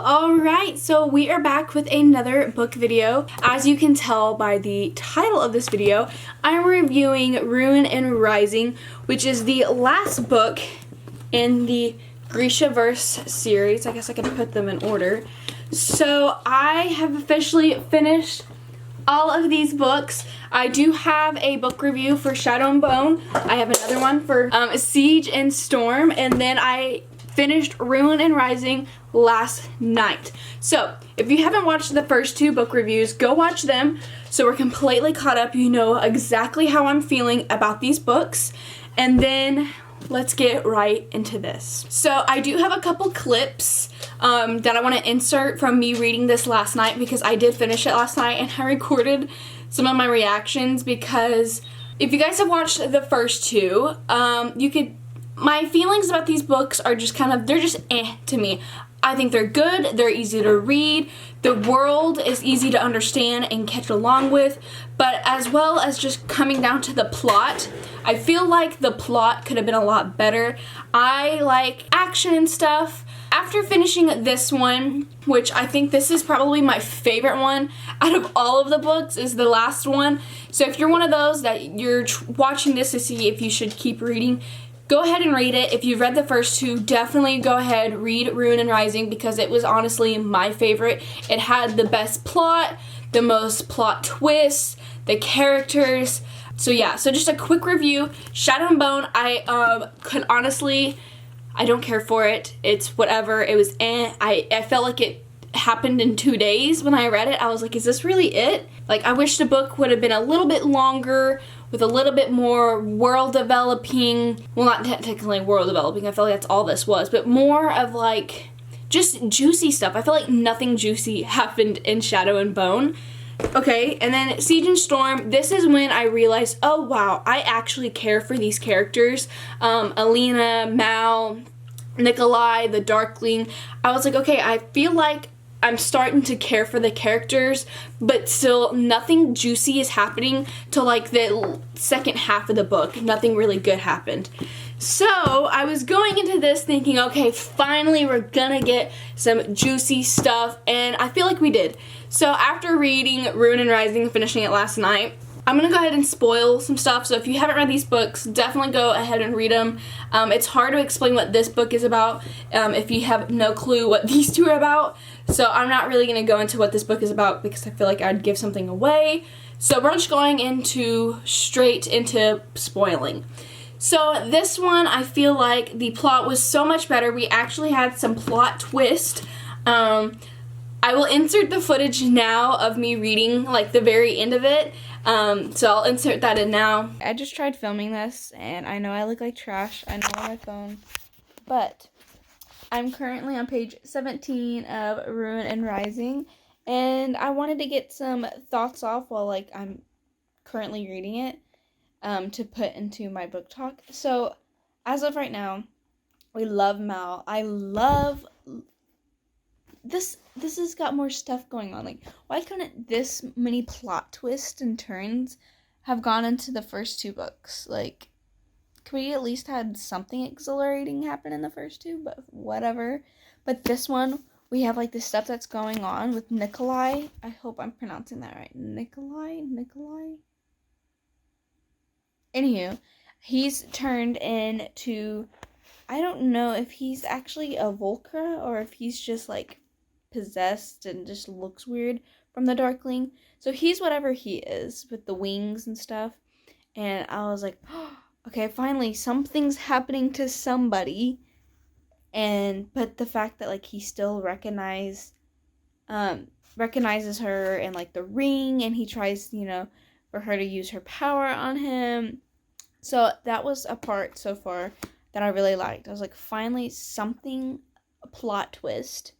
Alright, so we are back with another book video. As you can tell by the title of this video, I'm reviewing Ruin and Rising, which is the last book in the Grishaverse series. I guess I can put them in order. So I have officially finished all of these books. I do have a book review for Shadow and Bone. I have another one for Siege and Storm, and then I finished Ruin and Rising last night. So if you haven't watched the first two book reviews, go watch them so we're completely caught up. You know exactly how I'm feeling about these books, and then let's get right into this. So I do have a couple clips that I want to insert from me reading this last night, because I did finish it last night and I recorded some of my reactions, because if you guys have watched the first two, my feelings about these books are just they're just to me. I think they're good, they're easy to read, the world is easy to understand and catch along with, but as well as just coming down to the plot, I feel like the plot could have been a lot better. I like action and stuff. After finishing this one, which I think this is probably my favorite one out of all of the books, is the last one. So if you're one of those that you're watching this to see if you should keep reading, go ahead and read it. If you've read the first two, definitely go ahead, read Ruin and Rising, because it was honestly my favorite. It had the best plot, the most plot twists, the characters. So yeah, so just a quick review. Shadow and Bone, I don't care for it. It's whatever. It was I felt like it happened in 2 days when I read it. I was like, is this really it? Like, I wish the book would have been a little bit longer, with a little bit more world developing. Well, not technically world developing, I feel like that's all this was, but more of like just juicy stuff. I feel like nothing juicy happened in Shadow and Bone. Okay, and then Siege and Storm, this is when I realized, oh wow, I actually care for these characters. Alina, Mal, Nikolai, the Darkling. I was like, okay, I feel like I'm starting to care for the characters, but still nothing juicy is happening till like the second half of the book. Nothing really good happened. So I was going into this thinking, okay, finally we're gonna get some juicy stuff, and I feel like we did. So after reading Ruin and Rising, finishing it last night, I'm going to go ahead and spoil some stuff. So if you haven't read these books, definitely go ahead and read them. It's hard to explain what this book is about if you have no clue what these two are about. So I'm not really going to go into what this book is about, because I feel like I'd give something away. So we're just going straight into spoiling. So this one, I feel like the plot was so much better. We actually had some plot twist. I will insert the footage now of me reading like the very end of it. So I'll insert that in now. I just tried filming this, and I know I look like trash. I know on my phone, but I'm currently on page 17 of Ruin and Rising, and I wanted to get some thoughts off while like I'm currently reading it, to put into my book talk. So as of right now, we love Mal. I love this has got more stuff going on. Like, why couldn't this many plot twists and turns have gone into the first two books? Like, could we at least had something exhilarating happen in the first two? But whatever. But this one, we have like the stuff that's going on with Nikolai. I hope I'm pronouncing that right. Nikolai? Anywho, he's turned into, I don't know if he's actually a Volcra or if he's just like possessed and just looks weird from the Darkling. So he's whatever he is with the wings and stuff. And I was like, oh, okay, finally something's happening to somebody. But the fact that like he still recognizes her and like the ring, and he tries, for her to use her power on him. So that was a part so far that I really liked. I was like, finally a plot twist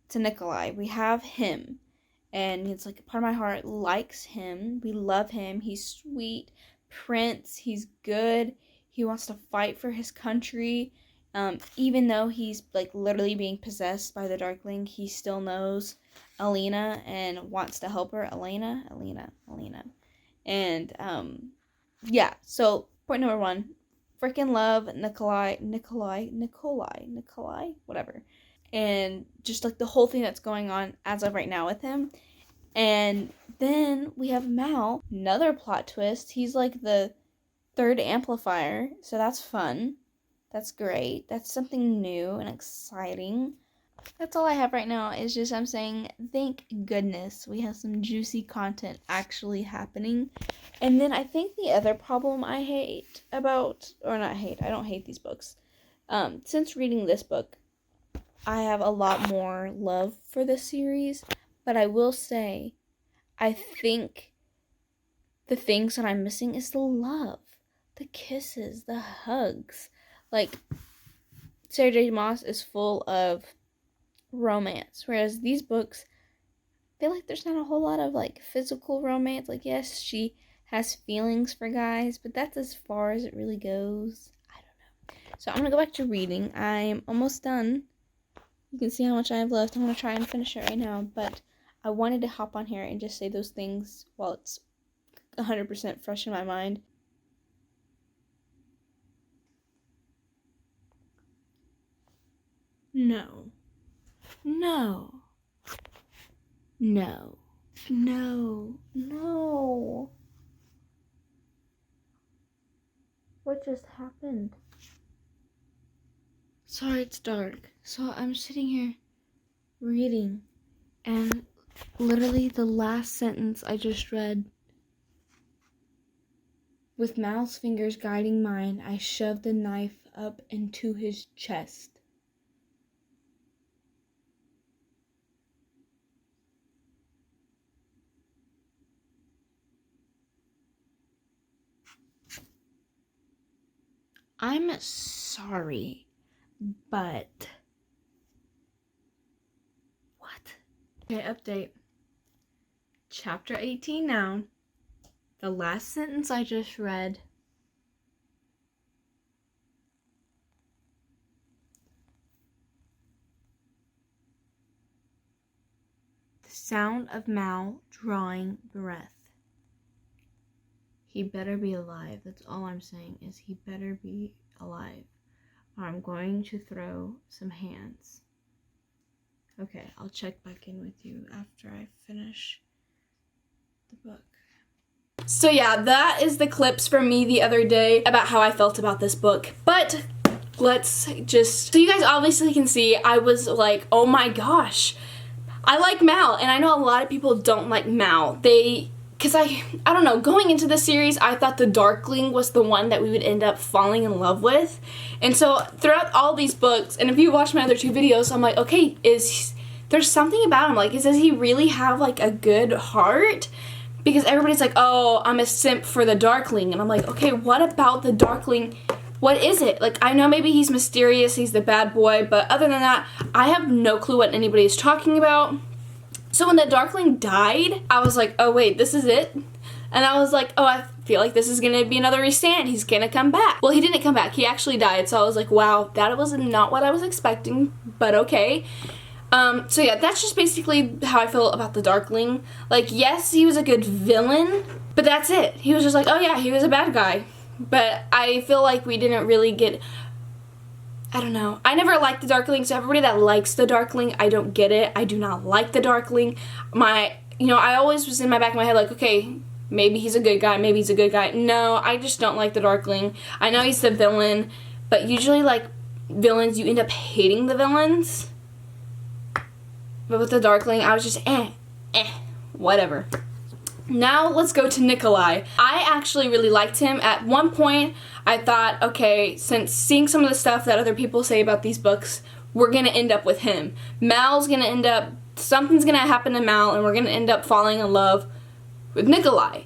to Nikolai. We have him, and it's like a part of my heart likes him. We love him. He's sweet prince. He's good. He wants to fight for his country. Even though he's like literally being possessed by the Darkling, he still knows Alina and wants to help her. Alina. And, yeah, so point number 1, freaking love Nikolai, whatever. And just, like, the whole thing that's going on as of right now with him. And then we have Mal, another plot twist. He's, like, the 3rd amplifier, so that's fun. That's great. That's something new and exciting. That's all I have right now. It's just I'm saying thank goodness we have some juicy content actually happening. And then I think the other problem I hate about, or not hate, I don't hate these books. Since reading this book, I have a lot more love for this series. But I will say, I think the things that I'm missing is the love, the kisses, the hugs. Like, Sarah J. Maas is full of romance, whereas these books, I feel like there's not a whole lot of, like, physical romance. Like, yes, she has feelings for guys, but that's as far as it really goes. I don't know. So I'm gonna go back to reading. I'm almost done. You can see how much I have left. I'm gonna try and finish it right now, but I wanted to hop on here and just say those things while it's 100% fresh in my mind. No. What just happened? Sorry, it's dark. So I'm sitting here reading, and literally the last sentence I just read, with Mal's fingers guiding mine, I shoved the knife up into his chest. I'm sorry, but what? Okay, update. Chapter 18 now. The last sentence I just read. The sound of Mal drawing breath. He better be alive. That's all I'm saying, is he better be alive. Or I'm going to throw some hands. Okay, I'll check back in with you after I finish the book. So yeah, that is the clips from me the other day about how I felt about this book. But let's just, so you guys obviously can see, I was like, oh my gosh, I like Mal. And I know a lot of people don't like Mal. Because I don't know, going into the series, I thought the Darkling was the one that we would end up falling in love with. And so throughout all these books, and if you watch my other 2 videos, I'm like, okay, there's something about him. Like, does he really have, like, a good heart? Because everybody's like, oh, I'm a simp for the Darkling. And I'm like, okay, what about the Darkling? What is it? Like, I know maybe he's mysterious, he's the bad boy, but other than that, I have no clue what anybody's talking about. So when the Darkling died, I was like, oh wait, this is it? And I was like, oh, I feel like this is gonna be another restand. He's gonna come back. Well, he didn't come back. He actually died. So I was like, wow, that was not what I was expecting, but okay. So yeah, that's just basically how I feel about the Darkling. Like, yes, he was a good villain, but that's it. He was just like, oh yeah, he was a bad guy. But I feel like we didn't really get, I don't know. I never liked the Darkling, so everybody that likes the Darkling, I don't get it. I do not like the Darkling. I always was in my back of my head like, okay, maybe he's a good guy, maybe he's a good guy. No, I just don't like the Darkling. I know he's the villain, but usually, like, villains, you end up hating the villains. But with the Darkling, I was just, whatever. Now, let's go to Nikolai. I actually really liked him. At one point, I thought, okay, since seeing some of the stuff that other people say about these books, we're gonna end up with him. Mal's gonna end up, something's gonna happen to Mal, and we're gonna end up falling in love with Nikolai.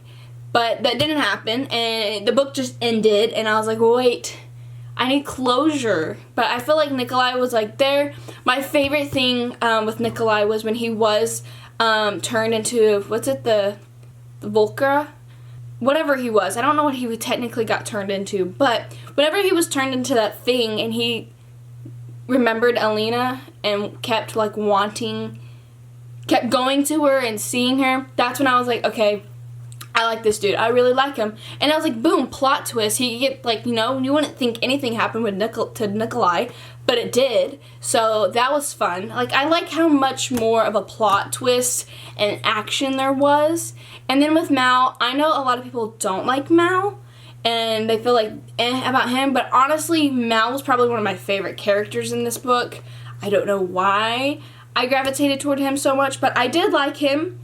But that didn't happen, and the book just ended, and I was like, wait, I need closure. But I feel like Nikolai was like there. My favorite thing with Nikolai was when he was turned into, what's it, the Volcra? Whatever he was. I don't know what he technically got turned into, but whenever he was turned into that thing and he remembered Alina and kept, like, wanting kept going to her and seeing her, that's when I was like, okay, I like this dude. I really like him. And I was like, boom, plot twist. He get, like, you know, you wouldn't think anything happened with Nikolai, but it did. So that was fun. Like, I like how much more of a plot twist and action there was. And then with Mal, I know a lot of people don't like Mal, and they feel like about him, but honestly, Mal was probably one of my favorite characters in this book. I don't know why I gravitated toward him so much, but I did like him.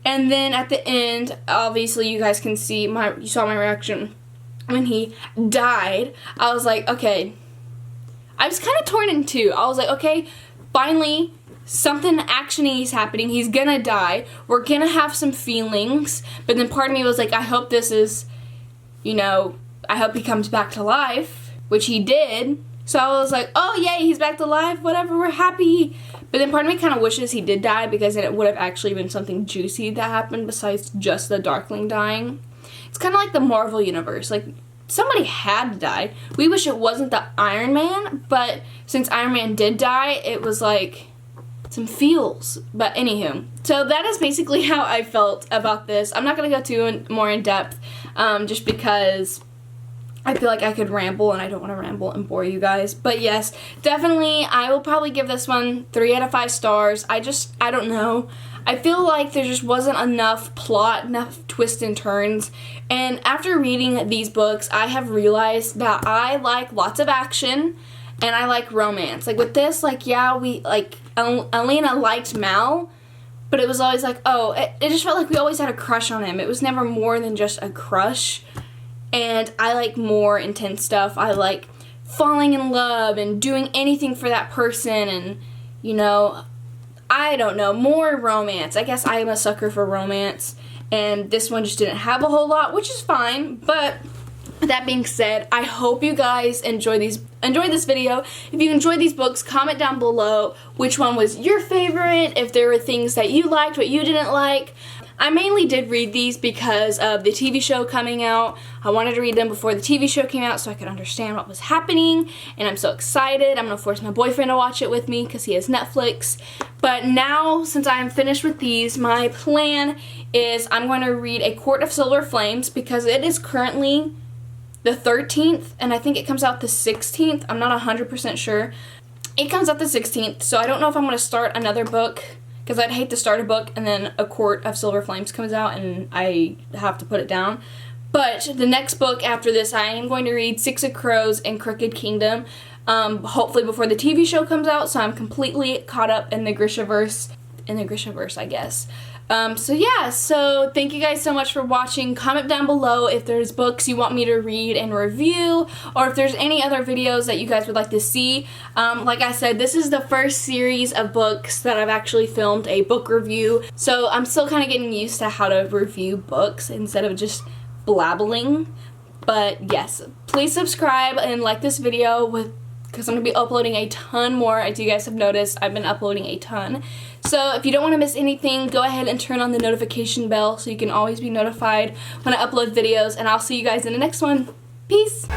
And then at the end, obviously you guys can see you saw my reaction when he died. I was like, okay, I was kind of torn in two. I was like, okay, finally something actiony is happening. He's gonna die. We're gonna have some feelings. But then part of me was like, I hope this is, you know, I hope he comes back to life, which he did. So I was like, oh yay, he's back to life, whatever, we're happy. But then part of me kind of wishes he did die, because then it would have actually been something juicy that happened besides just the Darkling dying. It's kind of like the Marvel Universe. Like, somebody had to die. We wish it wasn't the Iron Man, but since Iron Man did die, it was like some feels. But anywho, so that is basically how I felt about this. I'm not going to go too more in depth, just because I feel like I could ramble, and I don't want to ramble and bore you guys. But yes, definitely, I will probably give this one 3 out of 5 stars. I don't know. I feel like there just wasn't enough plot, enough twists and turns. And after reading these books, I have realized that I like lots of action, and I like romance. Like with this, like, yeah, Alina liked Mal, but it was always like, oh, it just felt like we always had a crush on him. It was never more than just a crush. And I like more intense stuff. I like falling in love and doing anything for that person, and, you know, I don't know, more romance. I guess I am a sucker for romance, and this one just didn't have a whole lot, which is fine. But that being said, I hope you guys enjoy this video. If you enjoyed these books, comment down below which one was your favorite, if there were things that you liked, what you didn't like. I mainly did read these because of the TV show coming out. I wanted to read them before the TV show came out so I could understand what was happening, and I'm so excited. I'm going to force my boyfriend to watch it with me because he has Netflix. But now, since I'm finished with these, my plan is I'm going to read A Court of Silver Flames, because it is currently the 13th, and I think it comes out the 16th. I'm not 100% sure. It comes out the 16th, so I don't know if I'm going to start another book, because I'd hate to start a book and then A Court of Silver Flames comes out and I have to put it down. But the next book after this, I am going to read Six of Crows and Crooked Kingdom, hopefully before the TV show comes out, so I'm completely caught up in the Grishaverse, I guess. So yeah, so thank you guys so much for watching. Comment down below if there's books you want me to read and review, or if there's any other videos that you guys would like to see. Like I said, this is the first series of books that I've actually filmed a book review, so I'm still kind of getting used to how to review books instead of just blabbling. But yes, please subscribe and like this video because I'm going to be uploading a ton more. As you guys have noticed, I've been uploading a ton. So if you don't want to miss anything, go ahead and turn on the notification bell so you can always be notified when I upload videos, and I'll see you guys in the next one. Peace!